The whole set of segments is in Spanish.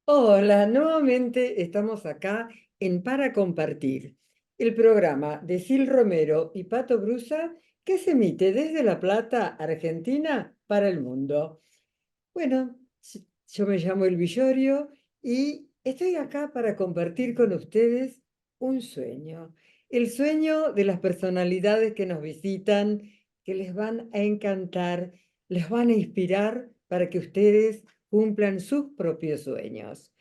Hola, nuevamente estamos acá en Para Compartir, el programa de Sil Romero y Pato Brusa que se emite desde La Plata, Argentina, para el mundo. Bueno, yo me llamo El Villorio y estoy acá para compartir con ustedes un sueño. El sueño de las personalidades que nos visitan, que les van a encantar, les van a inspirar para que ustedes cumplan sus propios sueños.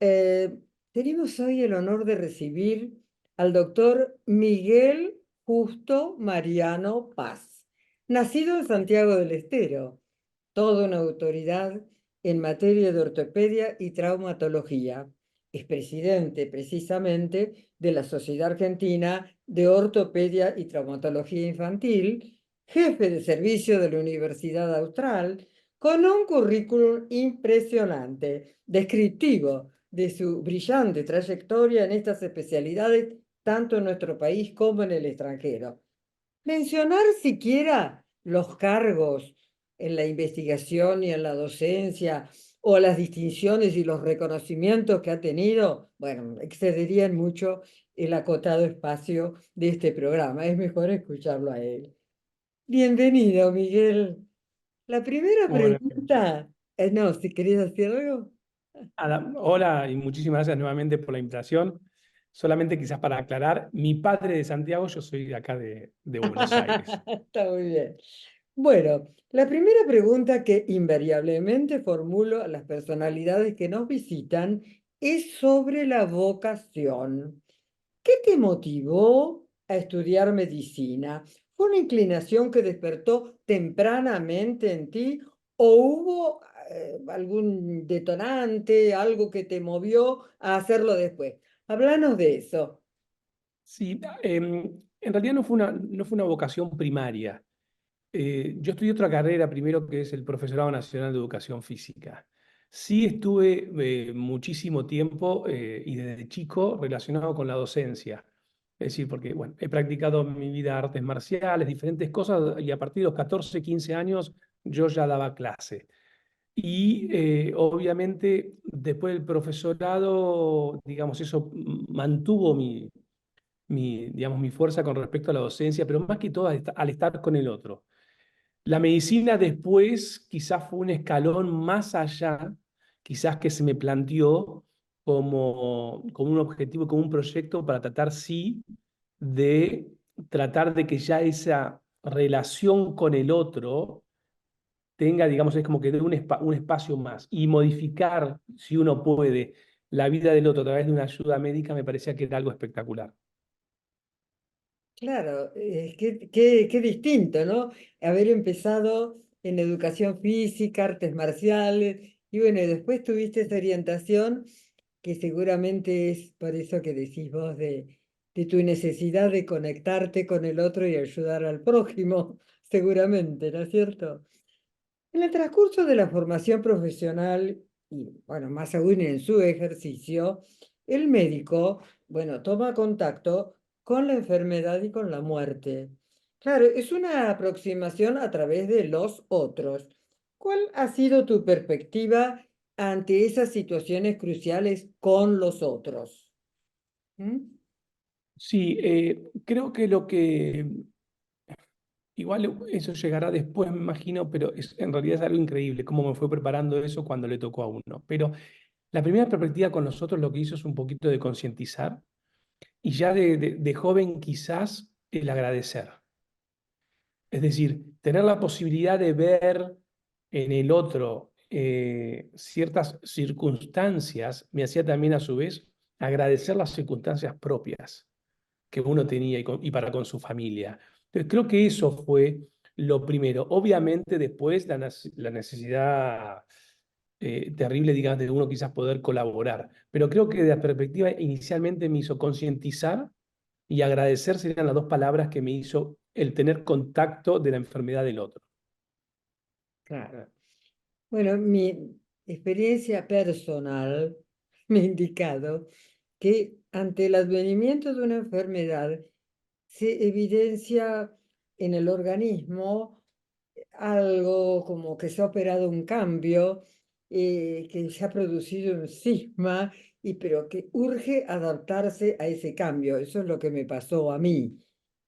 Eh, Tenemos hoy el honor de recibir al doctor Miguel Justo Mariano Paz, nacido en Santiago del Estero, toda una autoridad en materia de ortopedia y traumatología. Es presidente precisamente de la Sociedad Argentina de Ortopedia y Traumatología Infantil, jefe de servicio de la Universidad Austral, con un currículum impresionante, descriptivo de su brillante trayectoria en estas especialidades, tanto en nuestro país como en el extranjero. Mencionar siquiera los cargos en la investigación y en la docencia o las distinciones y los reconocimientos que ha tenido, bueno, excederían mucho el acotado espacio de este programa. Es mejor escucharlo a él. Bienvenido, Miguel. La primera Hola, pregunta, no, si querés decir algo. hola y muchísimas gracias nuevamente por la invitación. Solamente quizás para aclarar, mi padre de Santiago, yo soy de acá de Buenos Aires. Está muy bien. Bueno, la primera pregunta que invariablemente formulo a las personalidades que nos visitan es sobre la vocación. ¿Qué te motivó a estudiar medicina? ¿Fue una inclinación que despertó tempranamente en ti o hubo algún detonante, algo que te movió a hacerlo después? Háblanos de eso. Sí, en realidad no fue una vocación primaria. Yo estudié otra carrera primero que es el Profesorado Nacional de Educación Física. Sí estuve muchísimo tiempo y desde chico relacionado con la docencia. Es decir, porque bueno, he practicado en mi vida artes marciales, diferentes cosas, y a partir de los 14, 15 años yo ya daba clase. Y obviamente después del profesorado, digamos, eso mantuvo digamos, mi fuerza con respecto a la docencia, pero más que todo al estar con el otro. La medicina después quizás fue un escalón más allá, quizás que se me planteó como un objetivo, como un proyecto para tratar, sí, de tratar de que ya esa relación con el otro tenga, digamos, es como que dé un espacio más y modificar, si uno puede, la vida del otro a través de una ayuda médica me parecía que era algo espectacular. Claro, qué distinto, ¿no? Haber empezado en educación física, artes marciales, y bueno, y después tuviste esa orientación que seguramente es por eso que decís vos de tu necesidad de conectarte con el otro y ayudar al prójimo, seguramente, ¿no es cierto? En el transcurso de la formación profesional, y bueno, más aún en su ejercicio, el médico, bueno, toma contacto con la enfermedad y con la muerte. Claro, es una aproximación a través de los otros. ¿Cuál ha sido tu perspectiva ante esas situaciones cruciales con los otros? ¿Mm? Sí, creo que lo que igual eso llegará después, me imagino, pero en realidad es algo increíble cómo me fue preparando eso cuando le tocó a uno. Pero la primera perspectiva con nosotros lo que hizo es un poquito de concientizar y ya de joven quizás el agradecer. Es decir, tener la posibilidad de ver en el otro ciertas circunstancias me hacía también a su vez agradecer las circunstancias propias que uno tenía y para con su familia. Entonces, creo que eso fue lo primero. Obviamente después la necesidad terrible, digamos, de uno quizás poder colaborar. Pero creo que de la perspectiva inicialmente me hizo concientizar y agradecer serían las dos palabras que me hizo el tener contacto de la enfermedad del otro. Claro. Bueno, mi experiencia personal me ha indicado que ante el advenimiento de una enfermedad se evidencia en el organismo algo como que se ha operado un cambio que se ha producido un cisma, pero que urge adaptarse a ese cambio. Eso es lo que me pasó a mí.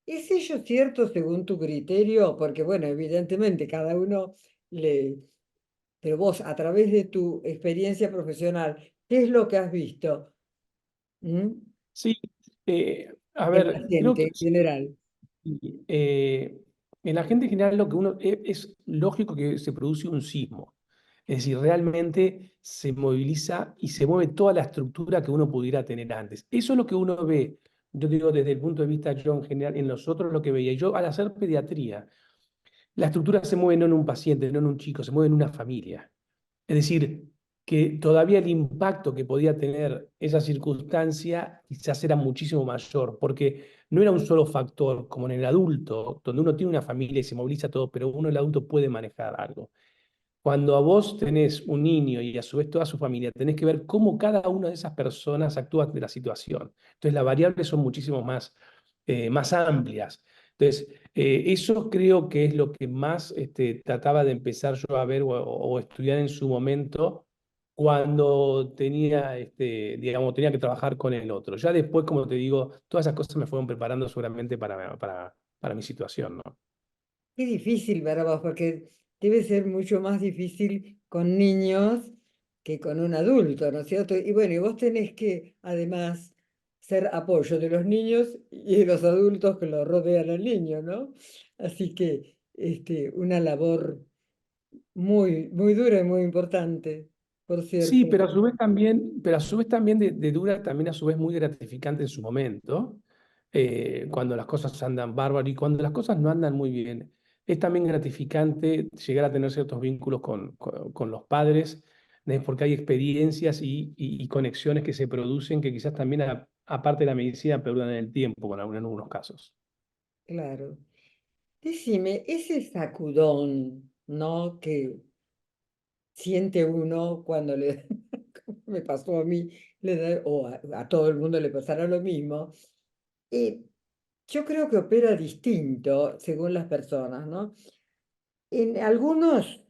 ¿Es ello cierto según tu criterio? Porque, bueno, evidentemente cada uno le... Pero vos, a través de tu experiencia profesional, ¿qué es lo que has visto? ¿Mm? Sí, a En la ver, creo gente que en general. sí, en la gente en general lo que uno es lógico que se produce un sismo. Es decir, realmente se moviliza y se mueve toda la estructura que uno pudiera tener antes. Eso es lo que uno ve, yo digo desde el punto de vista yo en general, en nosotros lo que veía. Y yo al hacer pediatría, la estructura se mueve no en un paciente, no en un chico, se mueve en una familia. Es decir, que todavía el impacto que podía tener esa circunstancia quizás era muchísimo mayor, porque no era un solo factor, como en el adulto, donde uno tiene una familia y se moviliza todo, pero uno, el adulto, puede manejar algo. Cuando a vos tenés un niño y a su vez toda su familia, tenés que ver cómo cada una de esas personas actúa ante la situación. Entonces, las variables son muchísimo más amplias. Entonces, eso creo que es lo que más trataba de empezar yo a ver o estudiar en su momento cuando tenía, digamos, tenía que trabajar con el otro. Ya después, como te digo, todas esas cosas me fueron preparando seguramente para mi situación, ¿no? Qué difícil para vos, porque debe ser mucho más difícil con niños que con un adulto, ¿no es cierto? Y bueno, y vos tenés que además ser apoyo de los niños y de los adultos que lo rodean al niño, ¿no? Así que una labor muy, muy dura y muy importante, por Sí, cierto. pero a su vez también de dura, también a su vez muy gratificante en su momento, cuando las cosas andan bárbaro y cuando las cosas no andan muy bien. Es también gratificante llegar a tener ciertos vínculos con los padres, porque hay experiencias y conexiones que se producen que quizás también, aparte de la medicina, perduran en el tiempo en algunos casos. Claro. Decime, ese sacudón, ¿no? Que siente uno cuando le, como me pasó a mí, o a todo el mundo le pasará lo mismo. eh, yo creo que opera distinto según las personas, ¿no? En algunos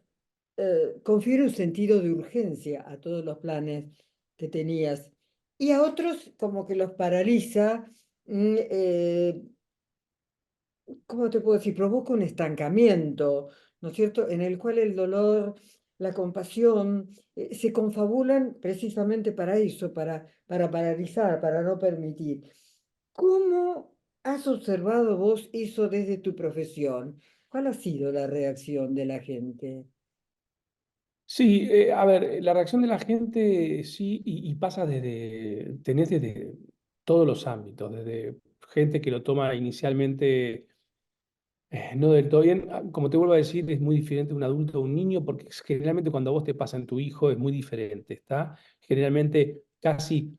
confiere un sentido de urgencia a todos los planes que tenías y a otros como que los paraliza, ¿cómo te puedo decir? Provoca un estancamiento, ¿no es cierto? En el cual el dolor, la compasión, se confabulan precisamente para eso, para paralizar, para no permitir. ¿Cómo has observado vos eso desde tu profesión? ¿Cuál ha sido la reacción de la gente? Sí, a ver, la reacción de la gente sí, y pasa tenés desde todos los ámbitos, desde gente que lo toma inicialmente no del todo bien. Como te vuelvo a decir, es muy diferente un adulto a un niño, porque generalmente cuando a vos te pasa en tu hijo es muy diferente, ¿está? Generalmente casi,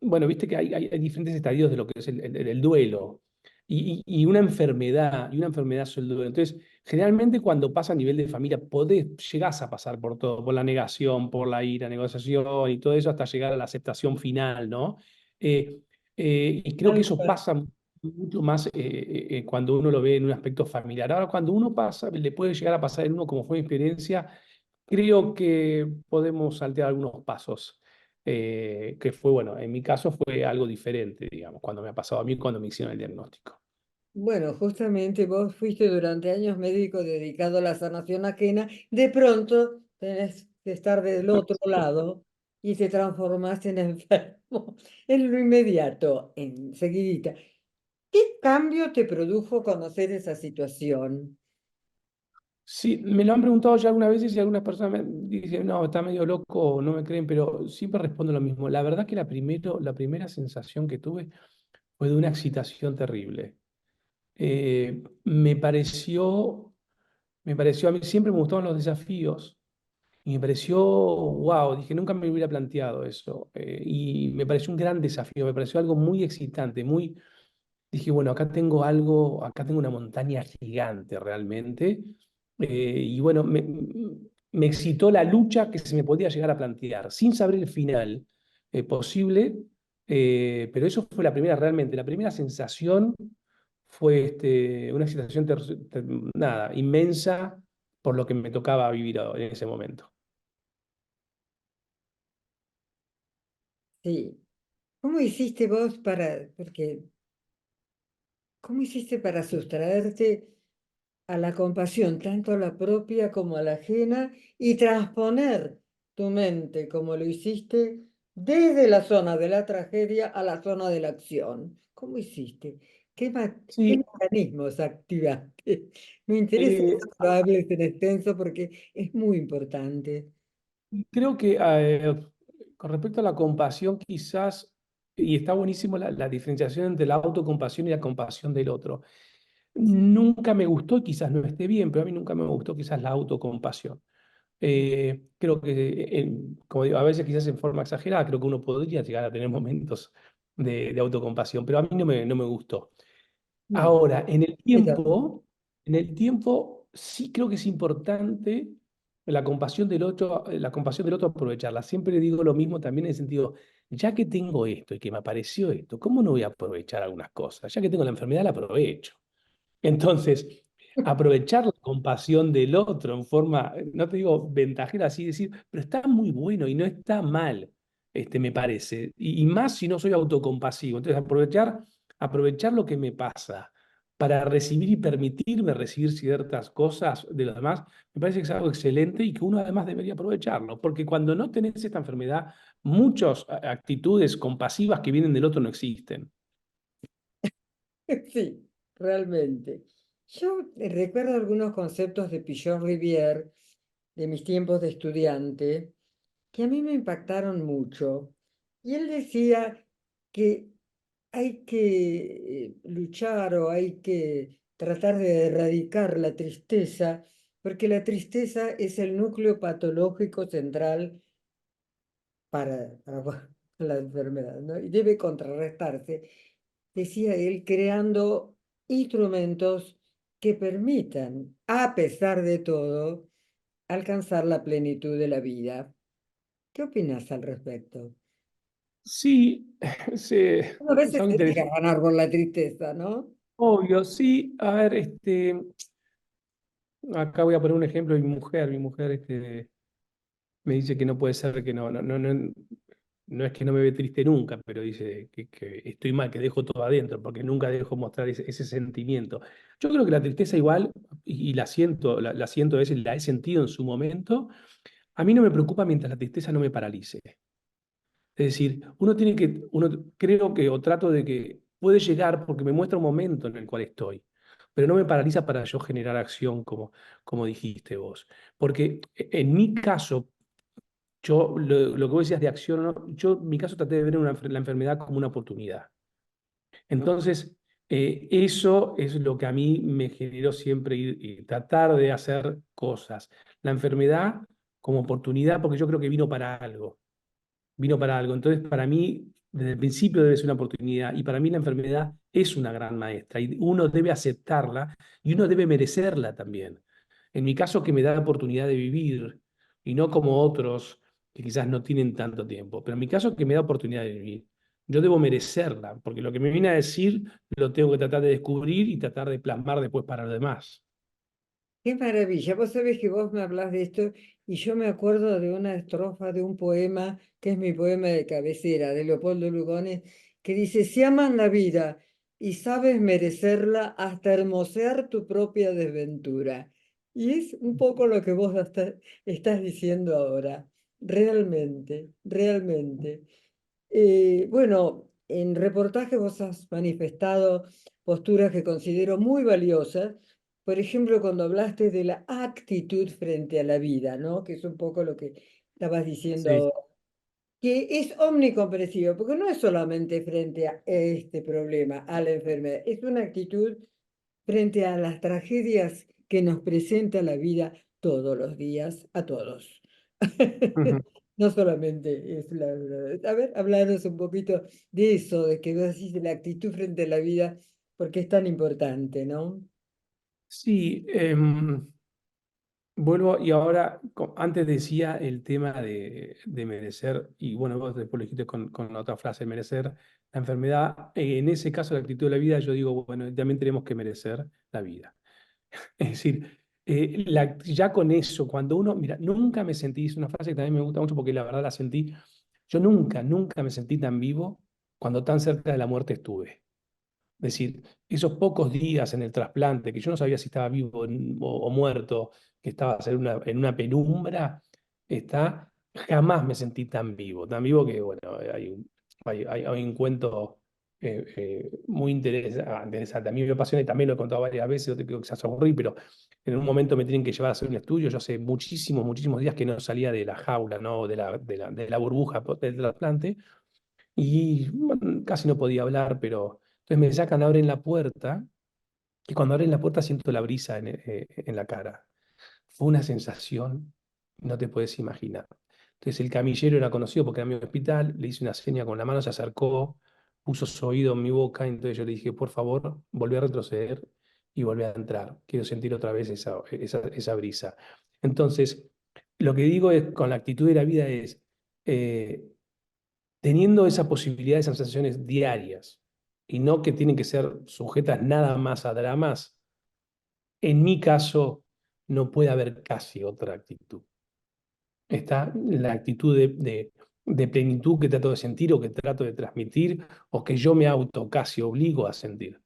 bueno, viste que hay diferentes estadios de lo que es el duelo. Y una enfermedad es el duelo. Entonces, generalmente cuando pasa a nivel de familia, llegás a pasar por todo, por la negación, por la ira, negociación y todo eso, hasta llegar a la aceptación final, ¿no? Eh, y creo que Tal eso cual. pasa mucho más cuando uno lo ve en un aspecto familiar. Ahora, cuando uno pasa, le puede llegar a pasar en uno como fue mi experiencia, creo que podemos saltear algunos pasos, que fue, bueno, en mi caso fue algo diferente, digamos, cuando me ha pasado a mí, cuando me hicieron el diagnóstico. Bueno, justamente vos fuiste durante años médico dedicado a la sanación ajena, de pronto tenés que estar del otro lado y te transformaste en enfermo en lo inmediato, enseguidita. ¿Qué cambio te produjo conocer esa situación? Sí, me lo han preguntado ya algunas veces y algunas personas me dicen, no, está medio loco, o no me creen, pero siempre respondo lo mismo. La verdad que la primera sensación que tuve fue de una excitación terrible. Me pareció, a mí siempre me gustaban los desafíos y me pareció, wow, dije, nunca me hubiera planteado eso. Y me pareció un gran desafío, me pareció algo muy excitante, dije, bueno, acá tengo algo, acá tengo una montaña gigante realmente. Y bueno, me excitó la lucha que se me podía llegar a plantear, sin saber el final posible, pero eso fue realmente, la primera sensación fue una excitación nada, inmensa por lo que me tocaba vivir en ese momento. sí. ¿Cómo hiciste vos cómo hiciste para sustraerte a la compasión, tanto a la propia como a la ajena, y transponer tu mente, como lo hiciste, desde la zona de la tragedia a la zona de la acción? ¿Cómo hiciste? ¿Qué Sí, mecanismos activaste? Me interesa eh, que lo hables en extenso porque es muy importante. creo que con respecto a la compasión, quizás, y está buenísimo la diferenciación entre la autocompasión y la compasión del otro. Nunca me gustó, quizás no esté bien, pero a mí nunca me gustó quizás la autocompasión. Creo que, como digo, a veces quizás en forma exagerada, creo que uno podría llegar a tener momentos de autocompasión, pero a mí no me gustó. No, Ahora, mira, en el tiempo sí creo que es importante la compasión del otro aprovecharla. Siempre digo lo mismo también en el sentido, ya que tengo esto y que me apareció esto, ¿cómo no voy a aprovechar algunas cosas? Ya que tengo la enfermedad, la aprovecho. Entonces, aprovechar la compasión del otro en forma, no te digo ventajera, así decir, pero está muy bueno y no está mal, me parece. Y más si no soy autocompasivo. Entonces, aprovechar lo que me pasa para recibir y permitirme recibir ciertas cosas de los demás, me parece que es algo excelente y que uno además debería aprovecharlo. Porque cuando no tenés esta enfermedad, muchas actitudes compasivas que vienen del otro no existen. sí, realmente. Yo recuerdo algunos conceptos de Pichon Rivière de mis tiempos de estudiante que a mí me impactaron mucho. Y él decía que hay que luchar o hay que tratar de erradicar la tristeza, porque la tristeza es el núcleo patológico central para la enfermedad, ¿no? Y debe contrarrestarse, decía él, creando instrumentos que permitan, a pesar de todo, alcanzar la plenitud de la vida. ¿Qué opinas al respecto? Sí, sí, A veces son se deja interesantes. ganar por la tristeza, ¿no? Obvio, sí. A ver, acá voy a poner un ejemplo de mi mujer, me dice que no puede ser que no es que no me ve triste nunca, pero dice que estoy mal, que dejo todo adentro, porque nunca dejo mostrar ese sentimiento. Yo creo que la tristeza igual, y la siento, la siento a veces, la he sentido en su momento, a mí no me preocupa mientras la tristeza no me paralice. Es decir, uno creo que, o trato de que puede llegar porque me muestra un momento en el cual estoy, pero no me paraliza para yo generar acción como dijiste vos. Porque en mi caso, lo que vos decías de acción, ¿no? Yo en mi caso traté de ver la enfermedad como una oportunidad. Entonces, eso es lo que a mí me generó siempre ir tratar de hacer cosas. La enfermedad como oportunidad, porque yo creo que vino para algo. Entonces, para mí, desde el principio debe ser una oportunidad y para mí la enfermedad es una gran maestra y uno debe aceptarla y uno debe merecerla también. En mi caso, que me da la oportunidad de vivir y no como otros que quizás no tienen tanto tiempo, pero en mi caso, que me da oportunidad de vivir. Yo debo merecerla, porque lo que me viene a decir lo tengo que tratar de descubrir y tratar de plasmar después para los demás. Qué maravilla. Vos sabés que vos me hablás de esto y yo me acuerdo de una estrofa de un poema que es mi poema de cabecera, de Leopoldo Lugones, que dice, si amas la vida y sabes merecerla hasta hermosear tu propia desventura. Y es un poco lo que vos estás diciendo ahora. Realmente, realmente. Bueno, en reportaje vos has manifestado posturas que considero muy valiosas. Por ejemplo, cuando hablaste de la actitud frente a la vida, ¿no? Que es un poco lo que estabas diciendo Sí. ahora, que es omnicomprensivo, porque no es solamente frente a este problema, a la enfermedad, es una actitud frente a las tragedias que nos presenta la vida todos los días, a todos. Ujú. No solamente es A ver, hablaros un poquito de eso, de que vos decís de la actitud frente a la vida, porque es tan importante, ¿no? Sí, vuelvo y ahora, antes decía el tema de merecer, y bueno, vos después lo dijiste con la otra frase, merecer la enfermedad. En ese caso, la actitud de la vida, yo digo, bueno, también tenemos que merecer la vida. Es decir, ya con eso, cuando uno, mira, nunca me sentí, es una frase que también me gusta mucho porque la verdad la sentí, Yo nunca, nunca me sentí tan vivo cuando tan cerca de la muerte estuve. Es decir, esos pocos días en el trasplante, que yo no sabía si estaba vivo o muerto, que estaba en una penumbra, jamás me sentí tan vivo que, bueno, hay un cuento muy interesante. A mí me apasiona y también lo he contado varias veces, no te creo que se aburrí, pero en un momento me tienen que llevar a hacer un estudio. Yo hace muchísimos, muchísimos días que no salía de la jaula, ¿no? De la burbuja del trasplante y bueno, casi no podía hablar, pero entonces me sacan, abren la puerta y cuando abren la puerta siento la brisa en la cara. Fue una sensación, no te puedes imaginar. Entonces el camillero era conocido porque era mi hospital, le hice una seña con la mano, se acercó, puso su oído en mi boca, entonces yo le dije, por favor, volví a retroceder y volví a entrar. Quiero sentir otra vez esa brisa. Entonces, lo que digo es, con la actitud de la vida es, eh, teniendo esa posibilidad de sensaciones diarias y no que tienen que ser sujetas nada más a dramas, en mi caso no puede haber casi otra actitud. Está la actitud de plenitud que trato de sentir o que trato de transmitir o que yo me auto casi obligo a sentir.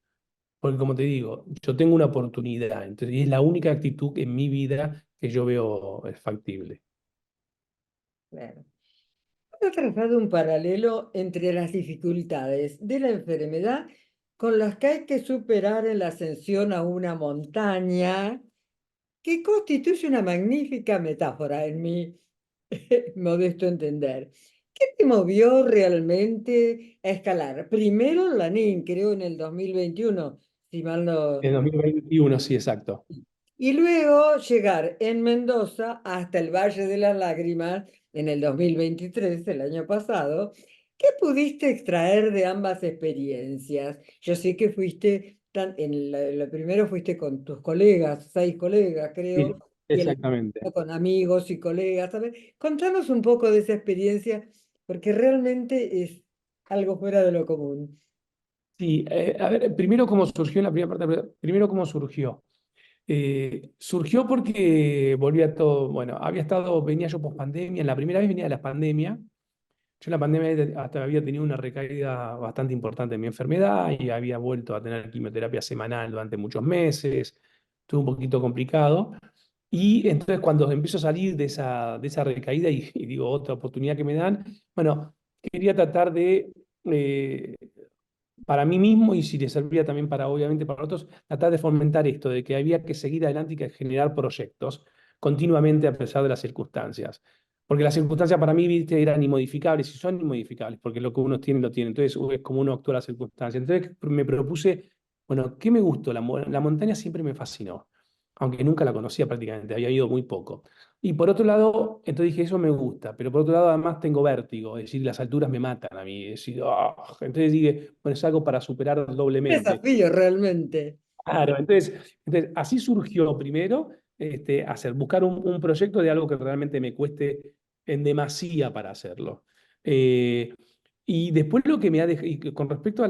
Porque como te digo, yo tengo una oportunidad, entonces, y es la única actitud en mi vida que yo veo factible. Claro. Ha trazado un paralelo entre las dificultades de la enfermedad con las que hay que superar en la ascensión a una montaña, que constituye una magnífica metáfora en mi modesto entender. ¿Qué te movió realmente a escalar? Primero Lanín, creo en el 2021, si mal En no. 2021, sí, exacto. Y luego llegar en Mendoza hasta el Valle de las Lágrimas en el 2023, el año pasado. ¿Qué pudiste extraer de ambas experiencias? Yo sé que fuiste, lo primero fuiste con tus colegas, 6 colegas creo, Sí, y el exactamente. segundo con amigos y colegas. ¿Sabes? Contanos un poco de esa experiencia, porque realmente es algo fuera de lo común. Sí, a ver, primero cómo surgió en la primera parte, primero cómo surgió. Surgió porque volvía todo, bueno, venía yo post pandemia, la primera vez venía de la pandemia, yo en la pandemia hasta había tenido una recaída bastante importante en mi enfermedad y había vuelto a tener quimioterapia semanal durante muchos meses, estuvo un poquito complicado, y entonces cuando empiezo a salir de esa recaída y digo, otra oportunidad que me dan, bueno, quería tratar de eh, para mí mismo y si le servía también para, obviamente, para otros, tratar de fomentar esto, de que había que seguir adelante y que generar proyectos continuamente a pesar de las circunstancias. Porque las circunstancias para mí, viste, eran inmodificables y son inmodificables, porque lo que uno tiene, lo tiene. Entonces, es como uno actúa a las circunstancias. Entonces, me propuse, bueno, ¿qué me gustó? La montaña siempre me fascinó, aunque nunca la conocía prácticamente, había ido muy poco. Y por otro lado, entonces dije, eso me gusta, pero por otro lado además tengo vértigo, es decir, las alturas me matan a mí. Es decir, entonces dije, bueno, es algo para superar Un doblemente. desafío realmente. Claro, entonces así surgió primero buscar un proyecto de algo que realmente me cueste en demasía para hacerlo. Eh, y después lo que me ha dejado, y con respecto a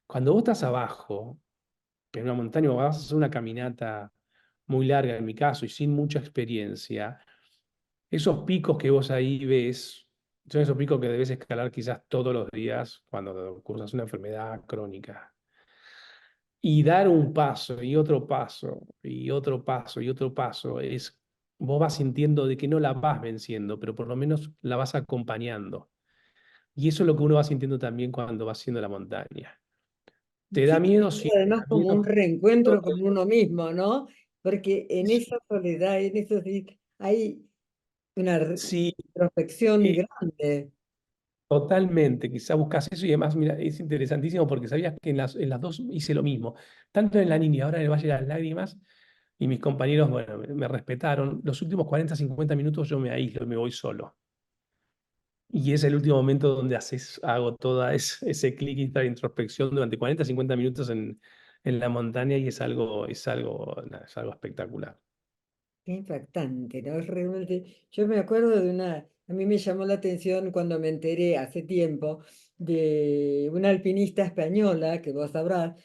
cuando vos estás abajo, en una montaña o vas a hacer una caminata muy larga en mi caso y sin mucha experiencia, esos picos que vos ahí ves son esos picos que debes escalar quizás todos los días cuando cursas una enfermedad crónica. Y dar un paso y otro paso y otro paso y otro paso vos vas sintiendo de que no la vas venciendo, pero por lo menos la vas acompañando. Y eso es lo que uno va sintiendo también cuando va haciendo la montaña. ¿Te da Sí, miedo? es Sí, te además da como un miedo. reencuentro con uno mismo, ¿no? Porque en Sí, esa soledad, en esos hay una sí, introspección eh, grande. totalmente, quizá buscas eso y además, mira, es interesantísimo porque sabías que en las dos hice lo mismo, tanto en la niña y ahora en el Valle de las Lágrimas, y mis compañeros, bueno, me respetaron. Los últimos 40 50 minutos yo me aíslo, me voy solo. Y es el último momento donde hago toda ese clic y esta introspección durante 40 50 minutos en la montaña y nada, es algo espectacular. Qué impactante, ¿no? Es realmente, yo me acuerdo a mí me llamó la atención cuando me enteré hace tiempo de una alpinista española, que vos sabrás,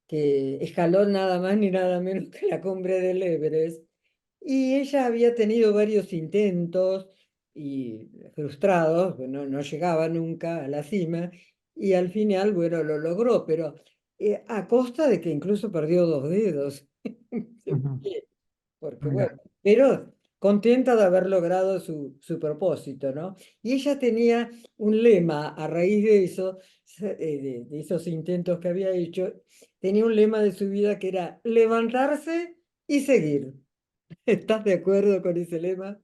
que escaló nada más ni nada menos que la cumbre del Everest. Y ella había tenido varios intentos y frustrados, pues no llegaba nunca a la cima, y al final, bueno, lo logró, pero a costa de que incluso perdió dos dedos. Ujú. Porque bueno, Mira, pero contenta de haber logrado su propósito, ¿no? Y ella tenía un lema a raíz de eso, de esos intentos que había hecho, tenía un lema de su vida que era levantarse y seguir. ¿Estás de acuerdo con ese lema?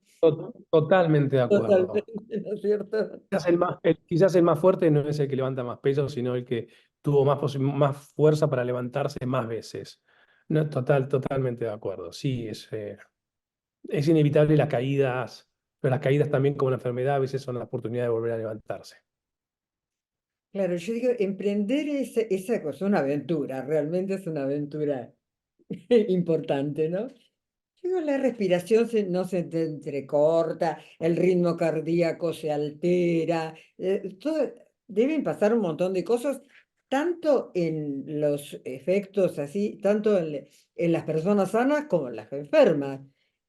totalmente de Totalmente, acuerdo. ¿no es cierto? Quizás el más fuerte no es el que levanta más peso, sino el que tuvo más fuerza para levantarse más veces. No, totalmente de acuerdo. Sí, es inevitable las caídas, pero las caídas también como una enfermedad a veces son la oportunidad de volver a levantarse. Claro, yo digo, emprender esa cosa, una aventura, realmente es una aventura importante, ¿no? Digo, la respiración no se entrecorta, el ritmo cardíaco se altera, deben pasar un montón de cosas, tanto en los efectos así, tanto en las personas sanas como en las enfermas.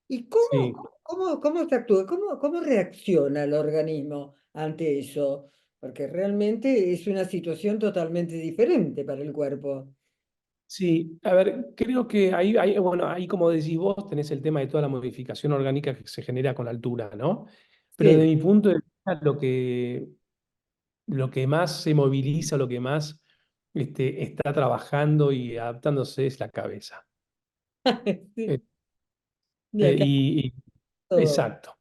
¿Y Sí. cómo se actúa? Cómo reacciona el organismo ante eso? Porque realmente es una situación totalmente diferente para el cuerpo. Sí, a ver, creo que bueno, ahí como decís vos, tenés el tema de toda la modificación orgánica que se genera con la altura, ¿no? Pero de Sí, mi punto de vista, lo que más se moviliza, lo que más está trabajando y adaptándose es la cabeza. Eh, sí, de acá y, todo. exacto,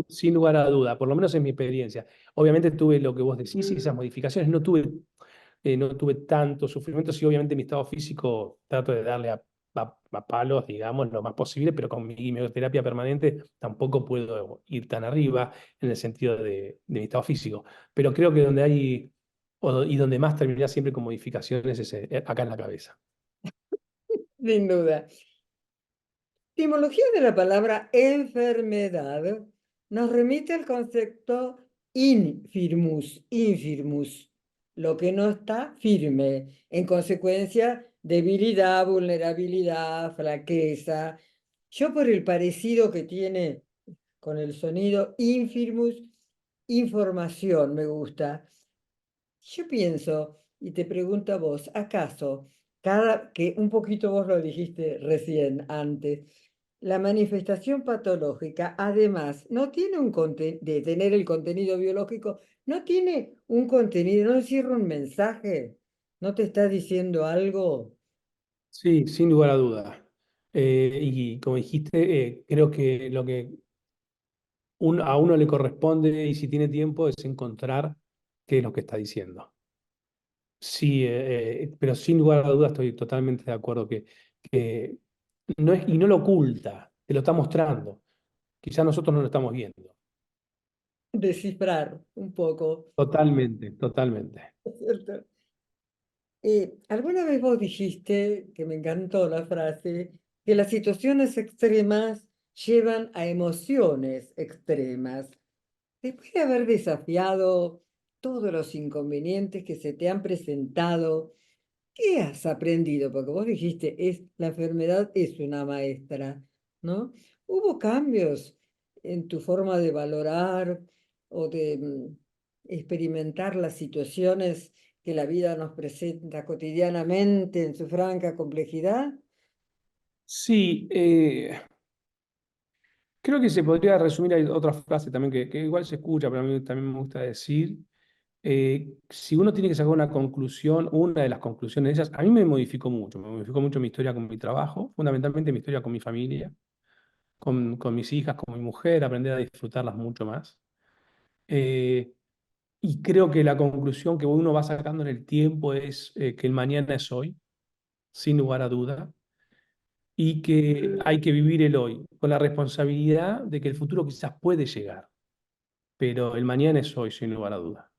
sin lugar a duda, por lo menos en mi experiencia. Obviamente tuve lo que vos decís y esas modificaciones, no tuve tanto sufrimiento, sí, obviamente mi estado físico trato de darle a palos, digamos, lo más posible, pero con mi quimioterapia permanente tampoco puedo ir tan arriba en el sentido de mi estado físico. Pero creo que donde hay, y donde más termina siempre con modificaciones es acá en la cabeza. Sin duda. Etimología de la palabra enfermedad nos remite al concepto infirmus, lo que no está firme. En consecuencia, debilidad, vulnerabilidad, flaqueza. Yo por el parecido que tiene con el sonido infirmus, información me gusta. Yo pienso y te pregunto a vos, ¿acaso que un poquito vos lo dijiste recién antes, la manifestación patológica, además, no tiene de tener el contenido biológico, no tiene un contenido, no encierra un mensaje, no te está diciendo algo? Sí, sin lugar a duda. Y como dijiste, creo que lo que a uno le corresponde y si tiene tiempo es encontrar qué es lo que está diciendo. Sí, pero sin lugar a dudas estoy totalmente de acuerdo que no es, y no lo oculta, te lo está mostrando. Quizás nosotros no lo estamos viendo. Descifrar un poco, Totalmente, totalmente. ¿no es cierto? ¿Alguna vez vos dijiste, que me encantó la frase, que las situaciones extremas llevan a emociones extremas? Después de haber desafiado todos los inconvenientes que se te han presentado, ¿qué has aprendido? Porque vos dijiste, la enfermedad es una maestra, ¿no? ¿Hubo cambios en tu forma de valorar o de experimentar las situaciones que la vida nos presenta cotidianamente en su franca complejidad? Sí, creo que se podría resumir, hay otra frase también que igual se escucha, pero a mí también me gusta decir, si uno tiene que sacar una conclusión, una de las conclusiones de ellas, a mí me modificó mucho mi historia con mi trabajo, fundamentalmente mi historia con mi familia, con mis hijas, con mi mujer, aprender a disfrutarlas mucho más. Eh, y creo que la conclusión que uno va sacando en el tiempo es que el mañana es hoy, sin lugar a duda, y que hay que vivir el hoy, con la responsabilidad de que el futuro quizás puede llegar, pero el mañana es hoy, sin lugar a duda.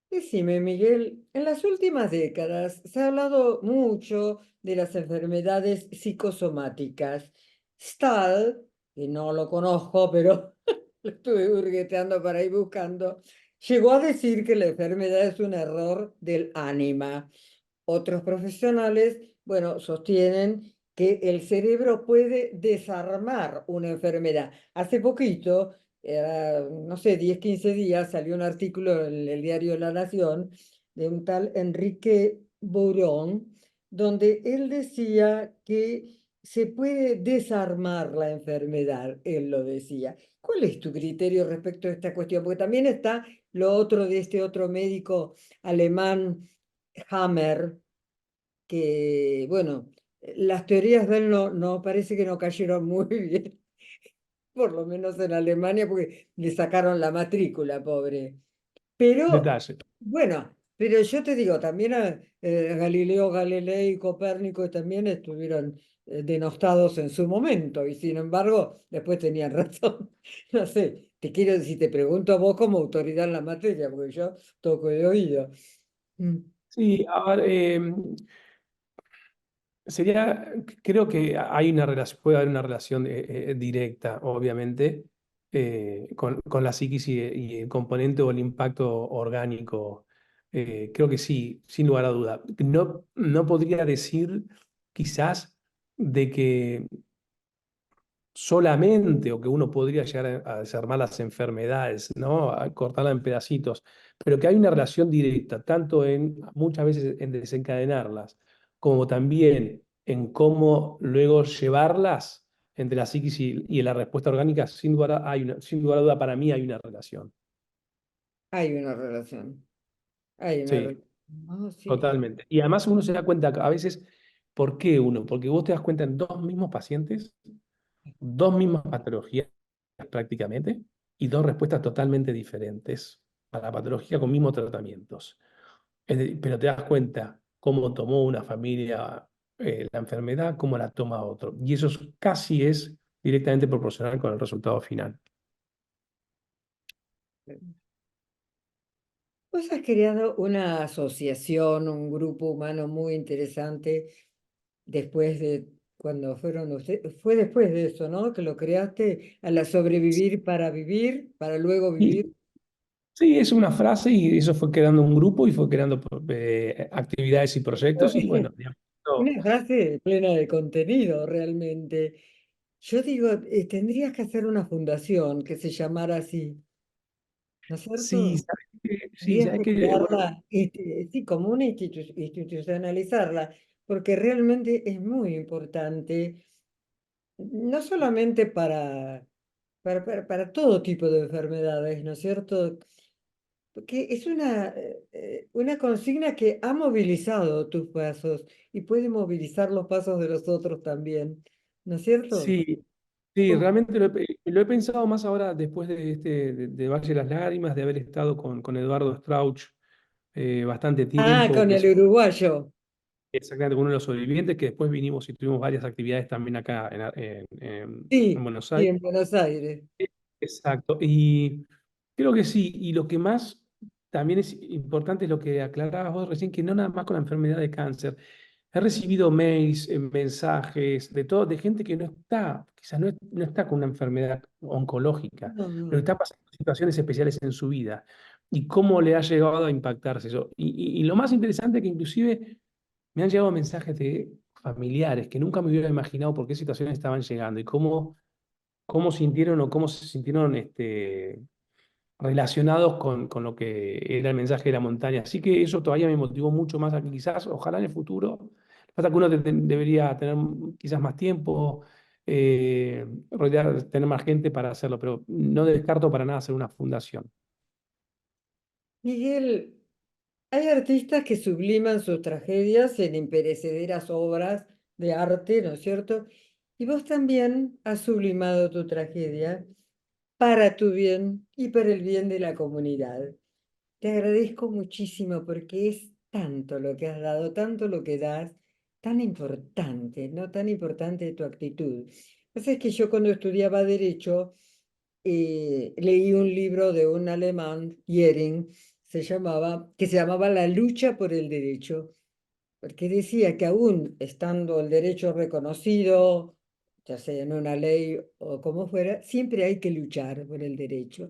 Decime, Miguel, en las últimas décadas se ha hablado mucho de las enfermedades psicosomáticas. Stahl, que no lo conozco, pero lo estuve hurgueteando para ir buscando, llegó a decir que la enfermedad es un error del ánima. Otros profesionales, bueno, sostienen que el cerebro puede desarmar una enfermedad. Hace poquito, no sé, 10 15 días, salió un artículo en el diario La Nación de un tal Enrique Bourón, donde él decía que se puede desarmar la enfermedad, él lo decía. ¿Cuál es tu criterio respecto a esta cuestión? Porque también está lo otro de este otro médico alemán, Hammer, que, bueno, las teorías de él no parece que no cayeron muy bien, por lo menos en Alemania, porque le sacaron la matrícula, pobre. Pero, Detalle. bueno, pero yo te digo, también Galileo Galilei y Copérnico también estuvieron denostados en su momento, y sin embargo, después tenían razón. No sé, te quiero decir, te pregunto a vos como autoridad en la materia, porque yo toco de oído. Mm. Sí, a ver, creo que hay una relación, puede haber una relación directa, obviamente, con la psiquis y el componente o el impacto orgánico. Creo que sí, sin lugar a duda. No podría decir quizás de que solamente o que uno podría llegar a desarmar las enfermedades, ¿no? A cortarla en pedacitos, pero que hay una relación directa, tanto en muchas veces en desencadenarlas, como también en cómo luego llevarlas entre la psiquis y la respuesta orgánica, sin lugar a duda para mí hay una relación. Hay una relación, hay una Sí, relación. No, sí. totalmente. Y además uno se da cuenta a veces, ¿por qué uno? Porque vos te das cuenta en dos mismos pacientes, dos mismas patologías prácticamente y dos respuestas totalmente diferentes a la patología con mismos tratamientos. Pero te das cuenta cómo tomó una familia la enfermedad, cómo la toma otro. Y eso casi es directamente proporcional con el resultado final. Vos has creado una asociación, un grupo humano muy interesante después de cuando fueron ustedes, fue después de eso, ¿no? Que lo creaste a la sobrevivir para vivir, para luego vivir. Y sí, es una frase y eso fue creando un grupo y fue creando actividades y proyectos y bueno, de a poquito. Una frase plena de contenido, realmente. Yo digo, tendrías que hacer una fundación que se llamara así, ¿no es Sí, cierto? sí, Tendrías sabes que que, bueno, crearla, sí, como una institucionalizarla, porque realmente es muy importante, no solamente para todo tipo de enfermedades, ¿no es cierto? Porque es una consigna que ha movilizado tus pasos y puede movilizar los pasos de los otros también, ¿no es cierto? sí, sí, ¿Cómo? realmente lo he pensado más ahora después de Valle de las Lágrimas, de haber estado con Eduardo Strauch bastante Ah, tiempo, con que el es uruguayo. exactamente uno de los sobrevivientes, que después vinimos y tuvimos varias actividades también acá en Sí, Buenos sí, Aires. en Buenos Aires. Exacto, y creo que sí, y lo que más también es importante es lo que aclarabas vos recién, que no nada más con la enfermedad de cáncer. He recibido mails, mensajes de todo, de gente que no está, quizás no está con una enfermedad oncológica, No, pero no. está pasando situaciones especiales en su vida y cómo le ha llegado a impactarse eso. Y lo más interesante que inclusive me han llegado mensajes de familiares que nunca me hubiera imaginado por qué situaciones estaban llegando y cómo sintieron o cómo se sintieron relacionados con lo que era el mensaje de la montaña. Así que eso todavía me motivó mucho más a que quizás, ojalá en el futuro, pasa que uno debería tener quizás más tiempo, tener más gente para hacerlo, pero no descarto para nada hacer una fundación. Miguel, hay artistas que subliman sus tragedias en imperecederas obras de arte, ¿no es cierto? Y vos también has sublimado tu tragedia para tu bien y para el bien de la comunidad. Te agradezco muchísimo porque es tanto lo que has dado, tanto lo que das, tan importante, ¿no? Tan importante tu actitud. Pues es que yo cuando estudiaba Derecho leí un libro de un alemán, Jering, que se llamaba La lucha por el derecho, porque decía que aún estando el derecho reconocido, ya sea en una ley o como fuera, siempre hay que luchar por el derecho.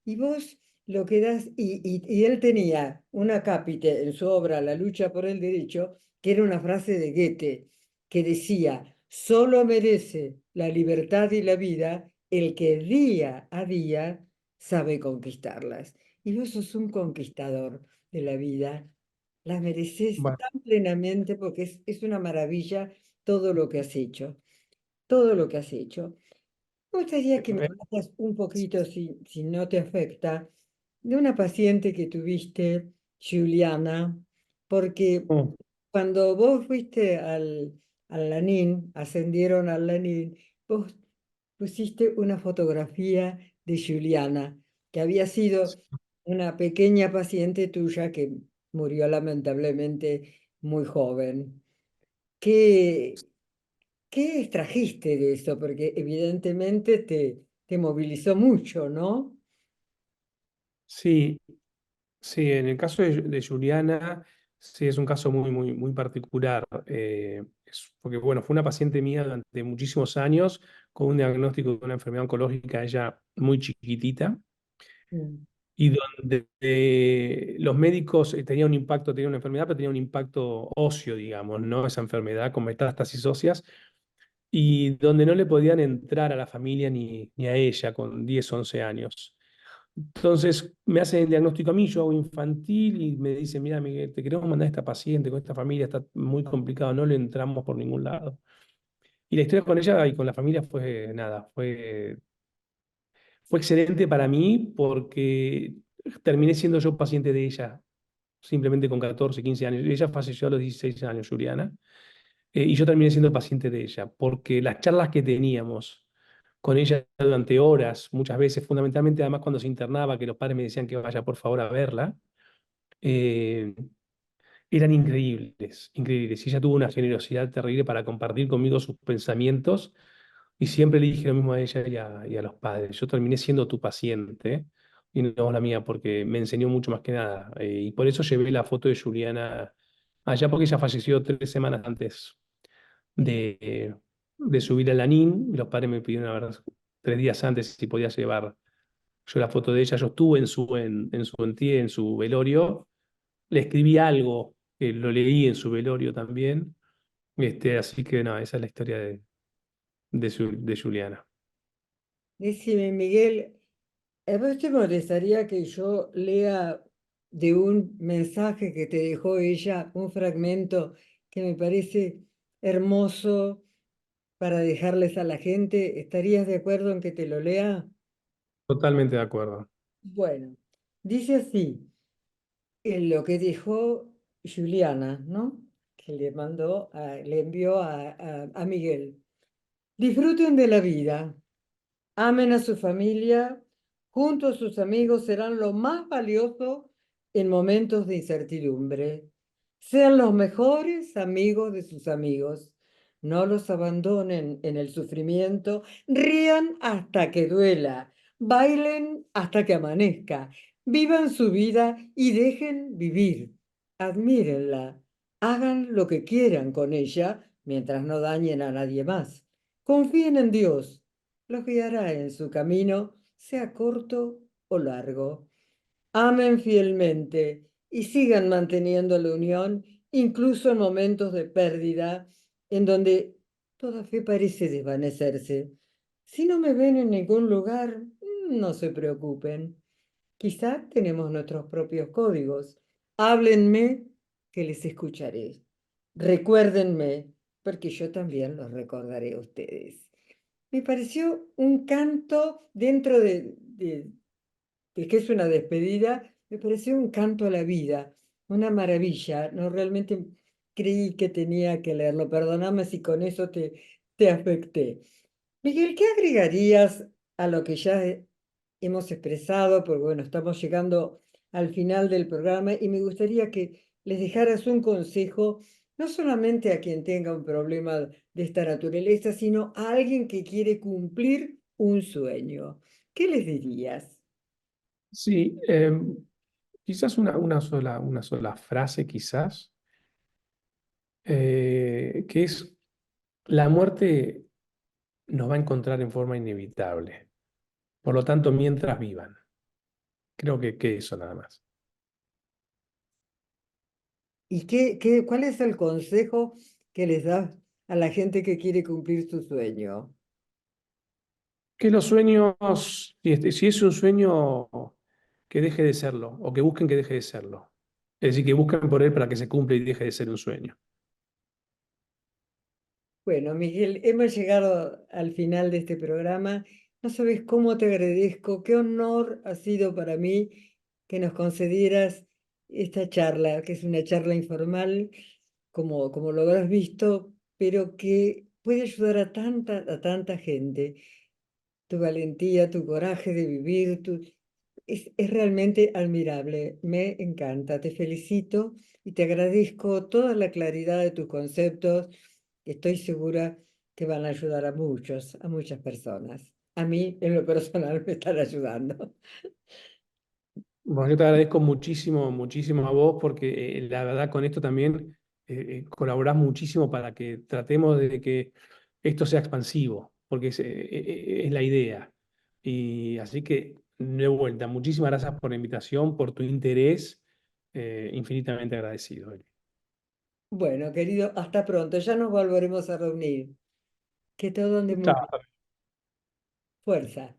Y vos lo que das, y él tenía un acápite en su obra La lucha por el derecho, que era una frase de Goethe, que decía, Solo merece la libertad y la vida el que día a día sabe conquistarlas. Y vos sos un conquistador de la vida. Las mereces Bueno, tan plenamente porque es una maravilla todo lo que has hecho, todo lo que has hecho. Me gustaría que me eh, hablas un poquito, si no te afecta, de una paciente que tuviste, Juliana, porque oh, cuando vos fuiste al Lanín, ascendieron al Lanín, vos pusiste una fotografía de Juliana, que había sido una pequeña paciente tuya que murió lamentablemente muy joven. ¿Qué, qué extrajiste de eso? Porque evidentemente te movilizó mucho, ¿no? sí, sí, en el caso de Juliana, sí, es un caso muy particular. Porque, bueno, fue una paciente mía durante muchísimos años con un diagnóstico de una enfermedad oncológica, ella muy chiquitita, Mm. y donde los médicos tenían un impacto, tenía una enfermedad, pero tenía un impacto óseo, digamos, ¿no? Esa enfermedad con metástasis óseas, y donde no le podían entrar a la familia ni a ella con 10 11 años. Entonces me hacen el diagnóstico a mí, yo hago infantil y me dicen, mira, Miguel, te queremos mandar a esta paciente con esta familia, está muy complicado, no le entramos por ningún lado. Y la historia con ella y con la familia fue nada, fue excelente para mí porque terminé siendo yo paciente de ella, simplemente con 14 15 años. Ella falleció a los 16 años, Juliana, y yo terminé siendo paciente de ella, porque las charlas que teníamos con ella durante horas, muchas veces, fundamentalmente además cuando se internaba, que los padres me decían que vaya por favor a verla, eh, eran increíbles, increíbles. Y ella tuvo una generosidad terrible para compartir conmigo sus pensamientos y siempre le dije lo mismo a ella y a los padres. Yo terminé siendo tu paciente y no la mía porque me enseñó mucho más que nada. Y por eso llevé la foto de Juliana allá porque ella falleció 3 semanas antes de subir al Lanín. Y los padres me pidieron a ver 3 días antes si podía llevar yo la foto de ella. Yo estuve en su velorio, le escribí algo, que lo leí en su velorio también. Así que no, esa es la historia de Juliana. Decime, Miguel, ¿a vos te molestaría que yo lea de un mensaje que te dejó ella un fragmento que me parece hermoso para dejarles a la gente? ¿Estarías de acuerdo en que te lo lea? Totalmente de acuerdo. Bueno, dice así, en lo que dijo Juliana, ¿no? Que le mandó, le envió a Miguel. Disfruten de la vida. Amen a su familia, junto a sus amigos serán lo más valioso en momentos de incertidumbre. Sean los mejores amigos de sus amigos. No los abandonen en el sufrimiento. Rían hasta que duela. Bailen hasta que amanezca. Vivan su vida y dejen vivir. Admírenla. Hagan lo que quieran con ella mientras no dañen a nadie más. Confíen en Dios, los guiará en su camino, sea corto o largo. Amen fielmente y sigan manteniendo la unión, incluso en momentos de pérdida, en donde toda fe parece desvanecerse. Si no me ven en ningún lugar, no se preocupen. Quizá tenemos nuestros propios códigos. Háblenme, que les escucharé. Recuérdenme, porque yo también los recordaré a ustedes. Me pareció un canto dentro de que es una despedida, me pareció un canto a la vida, una maravilla. No realmente creí que tenía que leerlo. Perdóname si con eso te afecté. Miguel, ¿qué agregarías a lo que ya hemos expresado? Porque bueno, estamos llegando al final del programa y me gustaría que les dejaras un consejo, no solamente a quien tenga un problema de esta naturaleza, sino a alguien que quiere cumplir un sueño. ¿Qué les dirías? Sí, quizás una sola frase, quizás, que es, la muerte nos va a encontrar en forma inevitable. Por lo tanto, mientras vivan. Creo que eso nada más. ¿Y cuál es el consejo que les das a la gente que quiere cumplir su sueño? Que los sueños, si es un sueño, que deje de serlo, o que busquen que deje de serlo. Es decir, que busquen por él para que se cumpla y deje de ser un sueño. Bueno, Miguel, hemos llegado al final de este programa. No sabes cómo te agradezco, qué honor ha sido para mí que nos concedieras esta charla, que es una charla informal, como lo habrás visto, pero que puede ayudar a tanta gente. Tu valentía, tu coraje de vivir, es realmente admirable. Me encanta. Te felicito y te agradezco toda la claridad de tus conceptos. Estoy segura que van a ayudar a muchas personas. A mí, en lo personal, me están ayudando. Bueno, yo te agradezco muchísimo, muchísimo a vos porque la verdad con esto también colaborás muchísimo para que tratemos de que esto sea expansivo, porque es la idea. Y así que, de vuelta, muchísimas gracias por la invitación, por tu interés, infinitamente agradecido. Bueno, querido, hasta pronto. Ya nos volveremos a reunir. Que todo ande muy bien. Chao. Fuerza.